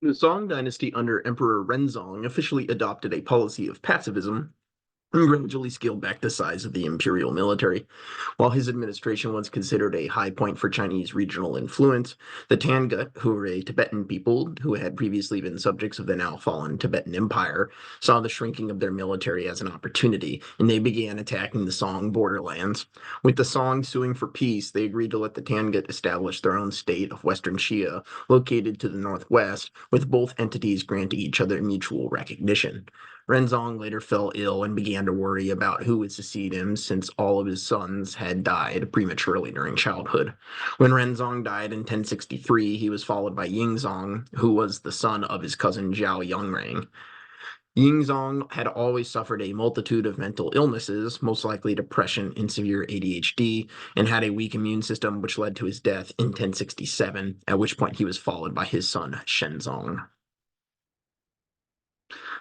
The Song dynasty under Emperor Renzong officially adopted a policy of pacifism and gradually scaled back the size of the imperial military. While his administration was considered a high point for Chinese regional influence, the Tangut, who were a Tibetan people who had previously been subjects of the now fallen Tibetan Empire, saw the shrinking of their military as an opportunity, and they began attacking the Song borderlands. With the Song suing for peace, they agreed to let the Tangut establish their own state of Western Xia, located to the northwest, with both entities granting each other mutual recognition. Renzong later fell ill and began to worry about who would succeed him since all of his sons had died prematurely during childhood. When Renzong died in 1063, he was followed by Yingzong, who was the son of his cousin Zhao Yongrang. Yingzong had always suffered a multitude of mental illnesses, most likely depression and severe ADHD, and had a weak immune system, which led to his death in 1067, at which point he was followed by his son Shenzong.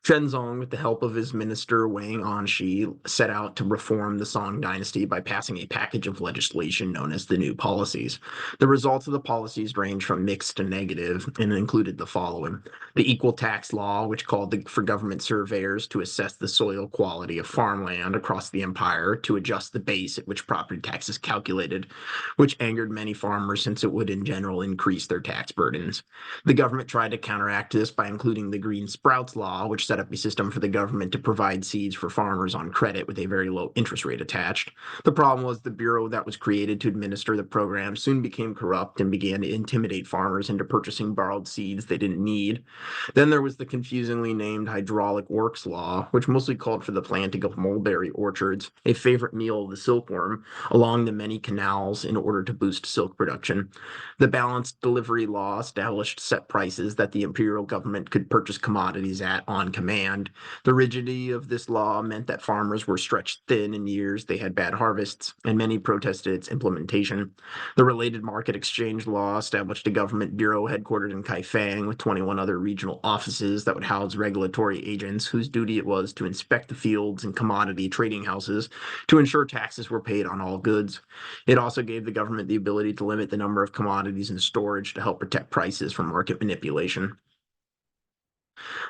Shenzong, with the help of his minister Wang Anshi, set out to reform the Song dynasty by passing a package of legislation known as the New Policies. The results of the policies ranged from mixed to negative and included the following: the equal tax law, which called for government surveyors to assess the soil quality of farmland across the empire to adjust the base at which property tax is calculated, which angered many farmers since it would in general increase their tax burdens. The government tried to counteract this by including the Green Sprouts Law, which set up a system for the government to provide seeds for farmers on credit with a very low interest rate attached. The problem was the bureau that was created to administer the program soon became corrupt and began to intimidate farmers into purchasing borrowed seeds they didn't need. Then there was the confusingly named Hydraulic Works Law, which mostly called for the planting of mulberry orchards, a favorite meal of the silkworm, along the many canals in order to boost silk production. The Balanced Delivery Law established set prices that the imperial government could purchase commodities at on command. The rigidity of this law meant that farmers were stretched thin in years they had bad harvests, and many protested its implementation. The Related Market Exchange Law established a government bureau headquartered in Kaifeng with 21 other regional offices that would house regulatory agents whose duty it was to inspect the fields and commodity trading houses to ensure taxes were paid on all goods. It also gave the government the ability to limit the number of commodities in storage to help protect prices from market manipulation.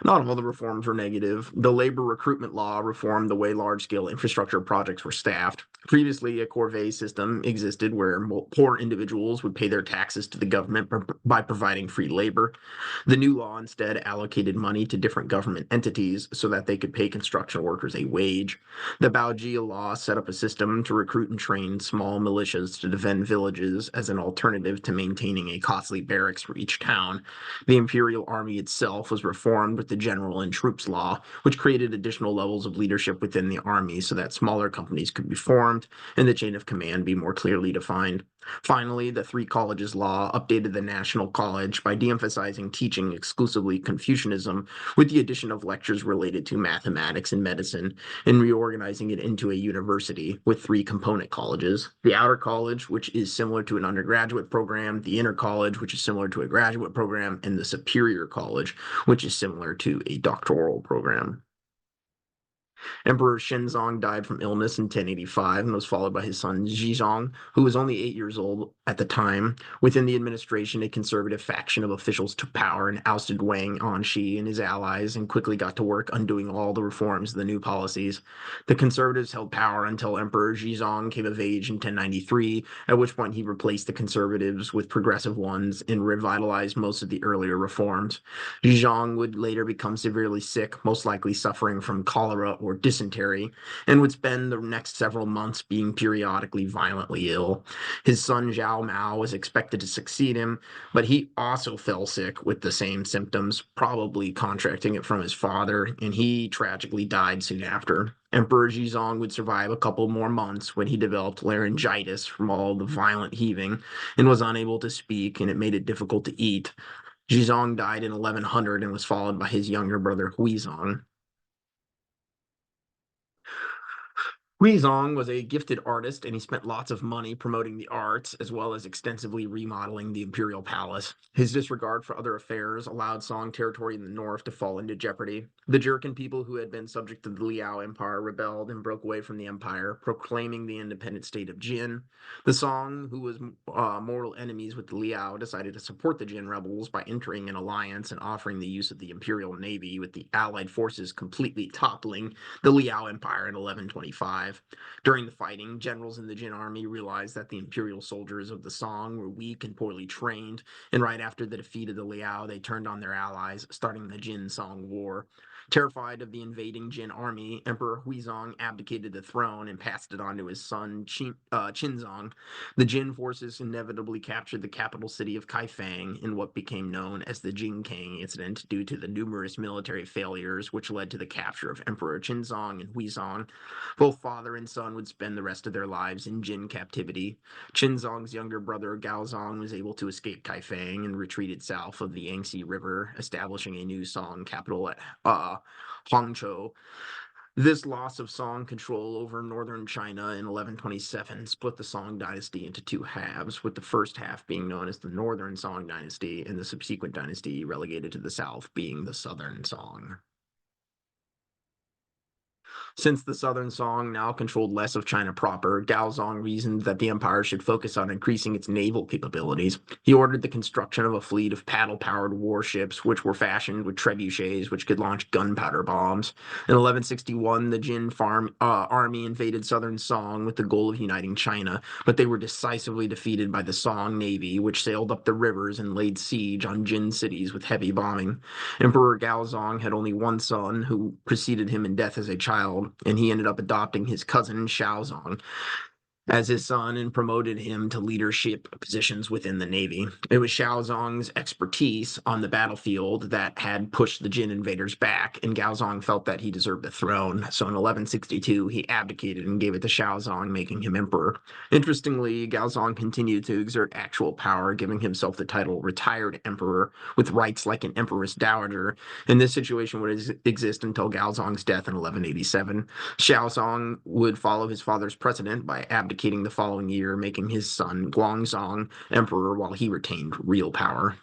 Not all the reforms were negative. The labor recruitment law reformed the way large scale infrastructure projects were staffed. Previously, a corvée system existed where poor individuals would pay their taxes to the government by providing free labor. The new law instead allocated money to different government entities so that they could pay construction workers a wage. The Baojia law set up a system to recruit and train small militias to defend villages as an alternative to maintaining a costly barracks for each town. The imperial army itself was reformed with the general and troops law, which created additional levels of leadership within the army so that smaller companies could be formed and the chain of command be more clearly defined. Finally, the Three Colleges Law updated the National College by de-emphasizing teaching exclusively Confucianism with the addition of lectures related to mathematics and medicine, and reorganizing it into a university with three component colleges: the Outer College, which is similar to an undergraduate program; the Inner College, which is similar to a graduate program; and the Superior College, which is similar to a doctoral program. Emperor Shenzong died from illness in 1085 and was followed by his son Zhizong, who was only 8 years old at the time. Within the administration, a conservative faction of officials took power and ousted Wang Anshi and his allies and quickly got to work undoing all the reforms of the new policies. The conservatives held power until Emperor Zhizong came of age in 1093, at which point he replaced the conservatives with progressive ones and revitalized most of the earlier reforms. Zhizong would later become severely sick, most likely suffering from cholera or dysentery, and would spend the next several months being periodically violently ill. His son Zhao Mao was expected to succeed him, but he also fell sick with the same symptoms, probably contracting it from his father, and he tragically died soon after. Emperor Jizong would survive a couple more months when he developed laryngitis from all the violent heaving and was unable to speak, and it made it difficult to eat. Jizong died in 1100 and was followed by his younger brother Huizong. Huizong was a gifted artist, and he spent lots of money promoting the arts as well as extensively remodeling the imperial palace. His disregard for other affairs allowed Song territory in the north to fall into jeopardy. The Jurchen people who had been subject to the Liao Empire rebelled and broke away from the empire, proclaiming the independent state of Jin. The Song, who was mortal enemies with the Liao, decided to support the Jin rebels by entering an alliance and offering the use of the imperial navy, with the allied forces completely toppling the Liao Empire in 1125. During the fighting, generals in the Jin army realized that the imperial soldiers of the Song were weak and poorly trained, and right after the defeat of the Liao, they turned on their allies, starting the Jin-Song War. Terrified of the invading Jin army, Emperor Huizong abdicated the throne and passed it on to his son Qinzong. The Jin forces inevitably captured the capital city of Kaifeng in what became known as the Jingkang incident due to the numerous military failures which led to the capture of Emperor Qinzong and Huizong. Both father and son would spend the rest of their lives in Jin captivity. Qinzong's younger brother Gaozong was able to escape Kaifeng and retreated south of the Yangtze River, establishing a new Song capital at Hangzhou. This loss of Song control over northern China in 1127 split the Song dynasty into two halves, with the first half being known as the Northern Song dynasty and the subsequent dynasty relegated to the south being the Southern Song. Since the Southern Song now controlled less of China proper, Gaozong reasoned that the empire should focus on increasing its naval capabilities. He ordered the construction of a fleet of paddle-powered warships, which were fashioned with trebuchets, which could launch gunpowder bombs. In 1161, the Jin army invaded Southern Song with the goal of uniting China, but they were decisively defeated by the Song navy, which sailed up the rivers and laid siege on Jin cities with heavy bombing. Emperor Gaozong had only one son, who preceded him in death as a child, and he ended up adopting his cousin Shaozong as his son and promoted him to leadership positions within the Navy. It was Shaozong's expertise on the battlefield that had pushed the Jin invaders back, and Gaozong felt that he deserved the throne. So in 1162, he abdicated and gave it to Shaozong, making him emperor. Interestingly, Gaozong continued to exert actual power, giving himself the title retired emperor with rights like an empress dowager, and this situation would exist until Gaozong's death in 1187. Shaozong would follow his father's precedent by abdicating the following year, making his son Guangzong emperor while he retained real power.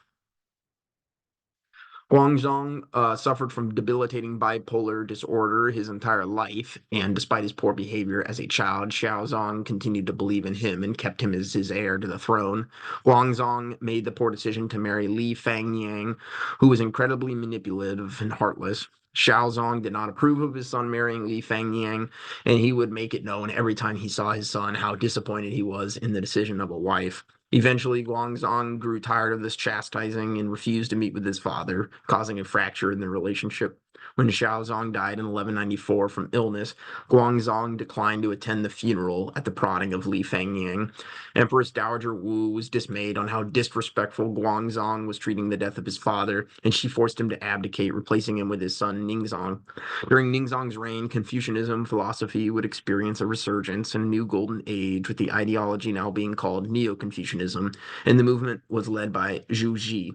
Guangzhong suffered from debilitating bipolar disorder his entire life, and despite his poor behavior as a child, Xiaozong continued to believe in him and kept him as his heir to the throne. Guangzhong made the poor decision to marry Li Fangyang, who was incredibly manipulative and heartless. Xiaozong did not approve of his son marrying Li Fangyang, and he would make it known every time he saw his son how disappointed he was in the decision of a wife. Eventually, Guangzong grew tired of this chastising and refused to meet with his father, causing a fracture in their relationship. When Xiaozong died in 1194 from illness, Guangzong declined to attend the funeral at the prodding of Li Fangyang. Empress Dowager Wu was dismayed on how disrespectful Guangzong was treating the death of his father, and she forced him to abdicate, replacing him with his son Ningzong. During Ningzong's reign, Confucianism philosophy would experience a resurgence and a new golden age, with the ideology now being called Neo-Confucianism, and the movement was led by Zhu Ji.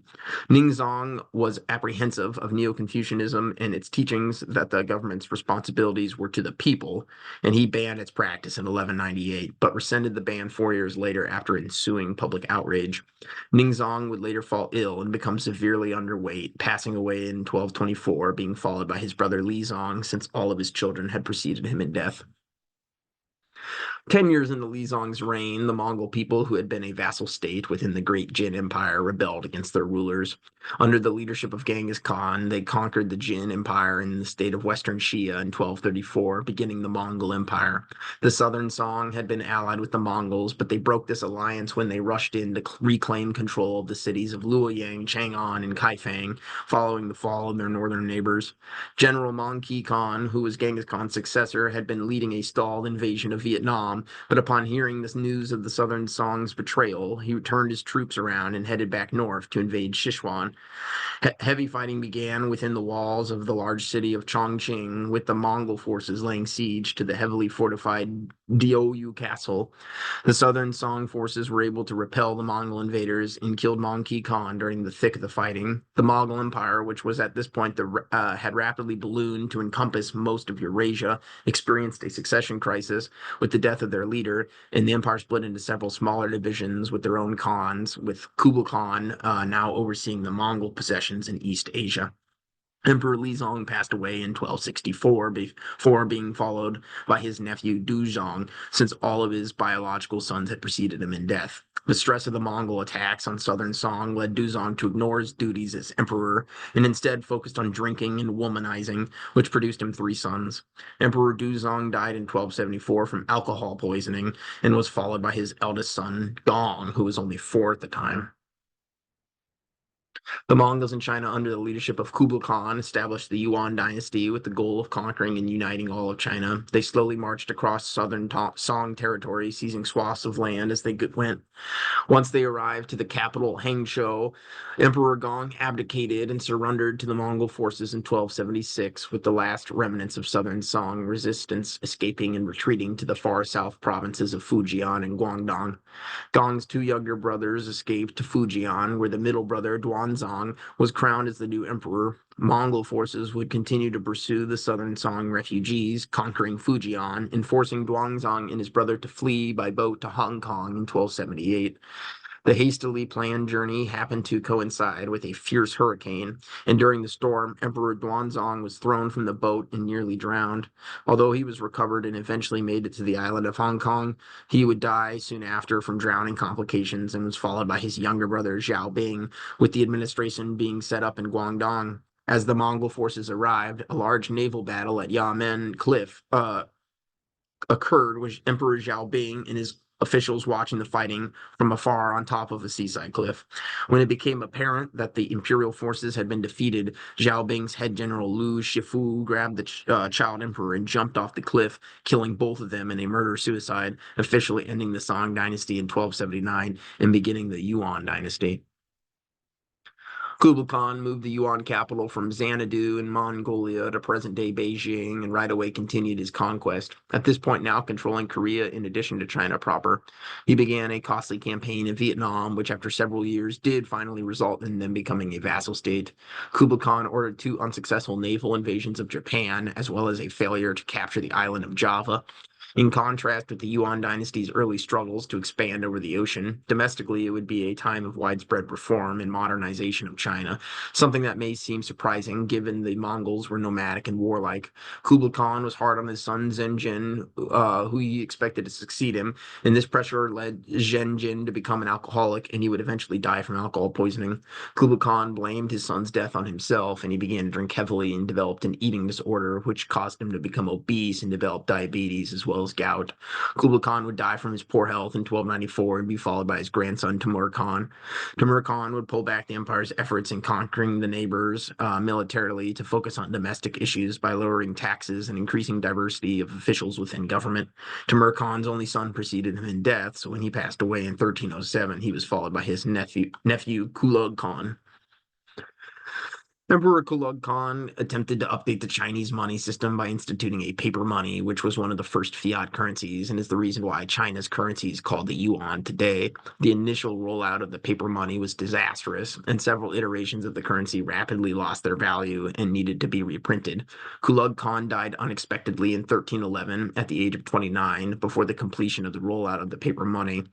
Ningzong was apprehensive of Neo-Confucianism and its teachings that the government's responsibilities were to the people, and he banned its practice in 1198, but rescinded the ban 4 years later after ensuing public outrage. Ningzong would later fall ill and become severely underweight, passing away in 1224, being followed by his brother Lizong, since all of his children had preceded him in death. 10 years into Lizong's reign, the Mongol people, who had been a vassal state within the Great Jin Empire, rebelled against their rulers. Under the leadership of Genghis Khan, they conquered the Jin Empire in the state of Western Xia in 1234, beginning the Mongol Empire. The Southern Song had been allied with the Mongols, but they broke this alliance when they rushed in to reclaim control of the cities of Luoyang, Chang'an, and Kaifeng, following the fall of their northern neighbors. General Mong Ki Khan, who was Genghis Khan's successor, had been leading a stalled invasion of Vietnam calm, but upon hearing this news of the Southern Song's betrayal, he turned his troops around and headed back north to invade Sichuan. Heavy fighting began within the walls of the large city of Chongqing, with the Mongol forces laying siege to the heavily fortified Diaoyu castle. The southern Song forces were able to repel the Mongol invaders and killed Mongke Khan during the thick of the fighting. The Mongol Empire, which was at this point had rapidly ballooned to encompass most of Eurasia, experienced a succession crisis with the death of their leader, and the empire split into several smaller divisions with their own khans, with Kublai Khan now overseeing the Mongol possessions in East Asia. Emperor Lizong passed away in 1264 before being followed by his nephew Duzong, since all of his biological sons had preceded him in death. The stress of the Mongol attacks on southern Song led Duzong to ignore his duties as emperor and instead focused on drinking and womanizing, which produced him three sons. Emperor Duzong died in 1274 from alcohol poisoning and was followed by his eldest son, Gong, who was only four at the time. The Mongols in China, under the leadership of Kublai Khan, established the Yuan dynasty with the goal of conquering and uniting all of China. They slowly marched across southern Song territory, seizing swaths of land as they went. Once they arrived to the capital, Hangzhou, Emperor Gong abdicated and surrendered to the Mongol forces in 1276, with the last remnants of southern Song resistance escaping and retreating to the far south provinces of Fujian and Guangdong. Gong's two younger brothers escaped to Fujian, where the middle brother, Duanzong, was crowned as the new emperor. Mongol forces would continue to pursue the southern Song refugees, conquering Fujian and forcing Duanzong and his brother to flee by boat to Hong Kong in 1278. The hastily planned journey happened to coincide with a fierce hurricane, and during the storm, Emperor Duanzong was thrown from the boat and nearly drowned. Although he was recovered and eventually made it to the island of Hong Kong, he would die soon after from drowning complications and was followed by his younger brother Zhao Bing, with the administration being set up in Guangdong. As the Mongol forces arrived, a large naval battle at Yamen Cliff occurred with Emperor Xiaobing and his officials watching the fighting from afar on top of a seaside cliff. When it became apparent that the imperial forces had been defeated, Xiaobing's head general Lu Shifu grabbed the child emperor and jumped off the cliff, killing both of them in a murder-suicide, officially ending the Song dynasty in 1279 and beginning the Yuan dynasty. Kublai Khan moved the Yuan capital from Xanadu in Mongolia to present-day Beijing and right away continued his conquest, at this point now controlling Korea in addition to China proper. He began a costly campaign in Vietnam, which after several years did finally result in them becoming a vassal state. Kublai Khan ordered two unsuccessful naval invasions of Japan, as well as a failure to capture the island of Java. In contrast with the Yuan dynasty's early struggles to expand over the ocean, domestically it would be a time of widespread reform and modernization of China, something that may seem surprising given the Mongols were nomadic and warlike. Kublai Khan was hard on his son Zenjin, who he expected to succeed him, and this pressure led Zenjin to become an alcoholic, and he would eventually die from alcohol poisoning. Kublai Khan blamed his son's death on himself, and he began to drink heavily and developed an eating disorder, which caused him to become obese and develop diabetes as well as gout. Kublai Khan would die from his poor health in 1294 and be followed by his grandson Timur Khan. Timur Khan would pull back the empire's efforts in conquering the neighbors militarily to focus on domestic issues by lowering taxes and increasing diversity of officials within government. Timur Khan's only son preceded him in death, so when he passed away in 1307, he was followed by his nephew Kublai Khan. Emperor Kublai Khan attempted to update the Chinese money system by instituting a paper money, which was one of the first fiat currencies and is the reason why China's currency is called the yuan today. The initial rollout of the paper money was disastrous, and several iterations of the currency rapidly lost their value and needed to be reprinted. Kublai Khan died unexpectedly in 1311 at the age of 29 before the completion of the rollout of the paper money,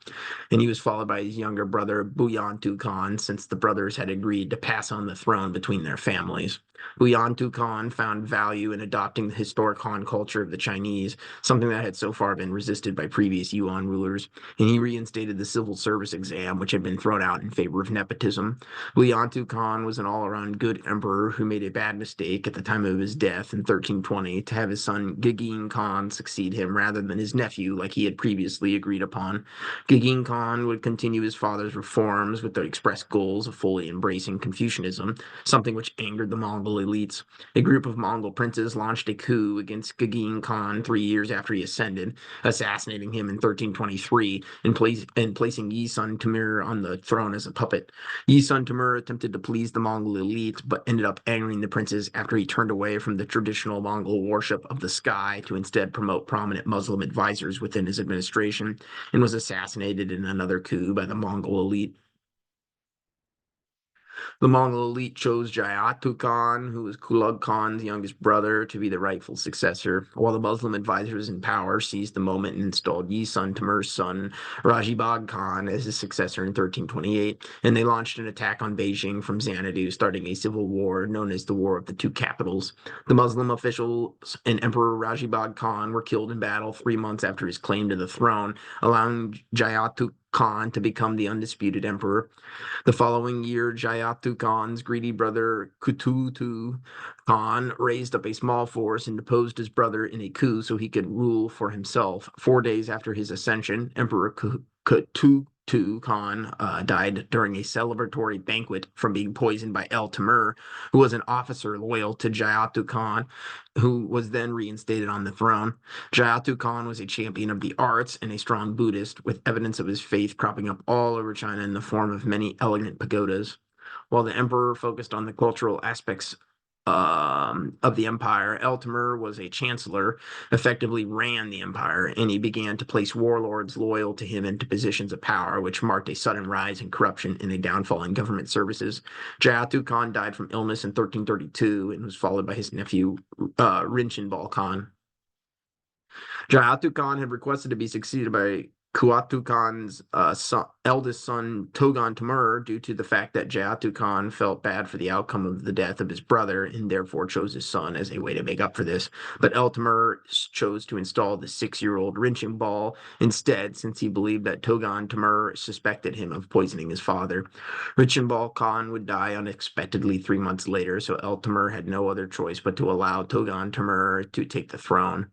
and he was followed by his younger brother Buyantu Khan, since the brothers had agreed to pass on the throne between their families. Buyantu Khan found value in adopting the historic Han culture of the Chinese, something that had so far been resisted by previous Yuan rulers, and he reinstated the civil service exam, which had been thrown out in favor of nepotism. Buyantu Khan was an all-around good emperor who made a bad mistake at the time of his death in 1320 to have his son Gagin Khan succeed him rather than his nephew like he had previously agreed upon. Gagin Khan would continue his father's reforms with the express goals of fully embracing Confucianism, something which which angered the Mongol elites. A group of Mongol princes launched a coup against Gagin Khan 3 years after he ascended, assassinating him in 1323 and placing Yi Sun Timur on the throne as a puppet. Yi Sun Timur attempted to please the Mongol elite, but ended up angering the princes after he turned away from the traditional Mongol worship of the sky to instead promote prominent Muslim advisors within his administration, and was assassinated in another coup by the Mongol elite. The Mongol elite chose Jayatu Khan, who was Kulug Khan's youngest brother, to be the rightful successor, while the Muslim advisors in power seized the moment and installed Yi Sun Timur's son, Rajibag Khan, as his successor in 1328, and they launched an attack on Beijing from Xanadu, starting a civil war known as the War of the Two Capitals. The Muslim officials and Emperor Rajibag Khan were killed in battle 3 months after his claim to the throne, allowing Jayatu Khan to become the undisputed emperor. The following year, Jayatu Khan's greedy brother Kututu Khan raised up a small force and deposed his brother in a coup so he could rule for himself. 4 days after his ascension, Emperor Kututu Khan died during a celebratory banquet from being poisoned by El Timur, who was an officer loyal to Jayatu Khan, who was then reinstated on the throne. Jayatu Khan was a champion of the arts and a strong Buddhist, with evidence of his faith cropping up all over China in the form of many elegant pagodas. While the emperor focused on the cultural aspects of the empire, Eltimer was a chancellor, effectively ran the empire, and he began to place warlords loyal to him into positions of power, which marked a sudden rise in corruption and a downfall in government services. Jayatu Khan died from illness in 1332 and was followed by his nephew Rinchen Khan. Jayatu Khan had requested to be succeeded by Kuatu Khan's eldest son, Togan Timur, due to the fact that Jayatu Khan felt bad for the outcome of the death of his brother and therefore chose his son as a way to make up for this. But El Timur chose to install the 6-year-old Rinchimbal instead, since he believed that Togan Timur suspected him of poisoning his father. Rinchimbal Khan would die unexpectedly 3 months later, so El Timur had no other choice but to allow Togan Timur to take the throne.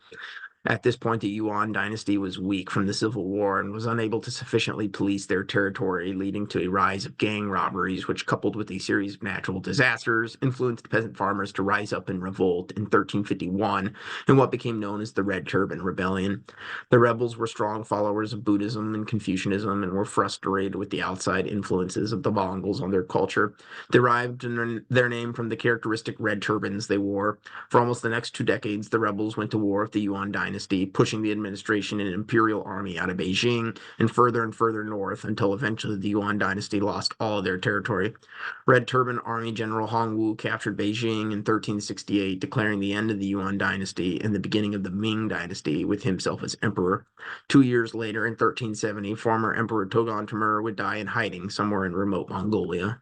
At this point, the Yuan dynasty was weak from the civil war and was unable to sufficiently police their territory, leading to a rise of gang robberies, which, coupled with a series of natural disasters, influenced peasant farmers to rise up in revolt in 1351 in what became known as the Red Turban Rebellion. The rebels were strong followers of Buddhism and Confucianism and were frustrated with the outside influences of the Mongols on their culture, derived their name from the characteristic red turbans they wore. For almost the next 2 decades, the rebels went to war with the Yuan dynasty, pushing the administration and imperial army out of Beijing and further north until eventually the Yuan dynasty lost all of their territory. Red Turban Army General Hongwu captured Beijing in 1368, declaring the end of the Yuan dynasty and the beginning of the Ming dynasty, with himself as emperor. 2 years later, in 1370, former Emperor Togan Timur would die in hiding somewhere in remote Mongolia.